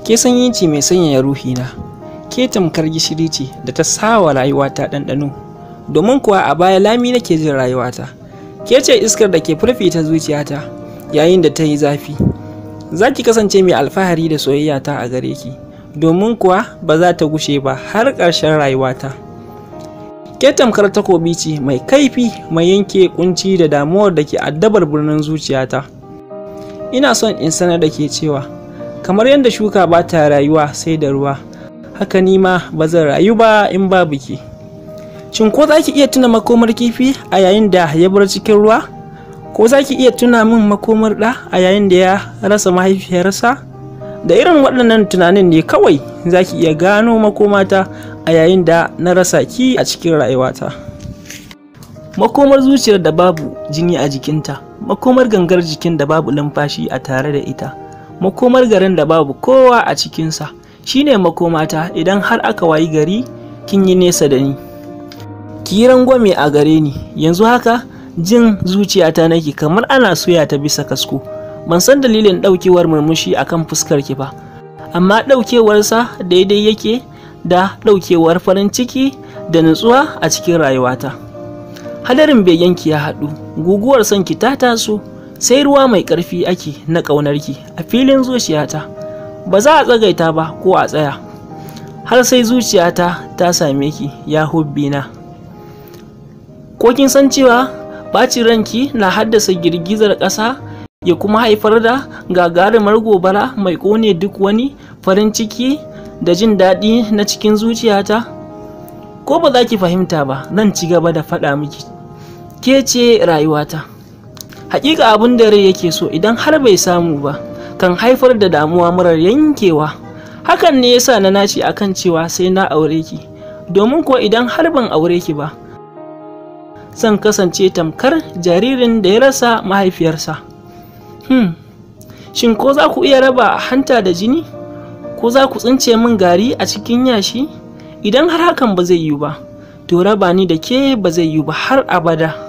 Ke sanyi ce mai sanyaya ruhina, ke tamkar gishiri ce da ta sawa rayuwata ɗanɗano, domin kuwa a baya lami nake jin rayuwata. Ke ce iskar da ke furfita zuciyata yayin da ta yi zafi. Za ki kasance mai alfahari da soyayyata a gare ki, domin kuwa ba za ta gushe ba har ƙarshen rayuwata. Ke tamkar takobi ce mai kaifi mai yanke kunci da damuwar da ke addabar birnin zuciyata. Ina son in sanar da ke cewa kamar yadda shuka ba ta rayuwa sai da ruwa, haka ni ma ba zan rayu ba in babu ki. Shin ko za ki iya tuna makomar kifi a yayin da ya bar cikin ruwa? Ko za ki iya tuna min makomar ɗa a yayin da ya rasa mahaifiyarsa? Da irin waɗannan tunanin ne kawai za ki iya gano makomata a yayin da na rasa ki a cikin rayuwata. Makomar zuciyar da babu jini a jikinta, makomar gangar jikin da babu numfashi a tare da ita, makomar garin da babu kowa a cikinsa, shine makomata idan har aka wayi gari kin yi nesa da ni. Ki yi rangwame a gare ni, yanzu haka jin zuciyata nake kamar ana soya ta bisa kasko. Ban san dalilin ɗaukewar murmushi akan fuskar ki ba, amma ɗaukewarsa daidai yake da ɗaukewar farin ciki da nutsuwa a cikin rayuwata. Hadarin begenki ya haɗu, guguwar sonki ta taso, sai ruwa mai ƙarfi ake na ƙaunarki a filin zuciyata. Ba za a tsagaita ba ko a tsaya, har sai zuciyata ta same ki ya hubbina. Ko kin san cewa ɓacin ranki na haddasa girgizar ƙasa ya kuma haifar da gagarumar gobara mai ƙone duk wani farin ciki da jin daɗi na cikin zuciyata? Ko ba za ki fahimta ba, zan ci gaba da faɗa miki. Ke ce rayuwata. Hakika abin da rai yake so idan har bai samu ba kan haifar da damuwa marar yankewa. Hakan ne yasa na nace akan cewa sai na aure ki, domin kuwa idan har ban aure ki ba zan kasance tamkar jaririn da ya rasa mahaifiyarsa. Shin ko za ku iya raba hanta da jini? Ko za ku tsince min gari a cikin yashi? Idan har hakan ba zai yiwu ba, to raba ni da ke ba zai yiwu ba har abada.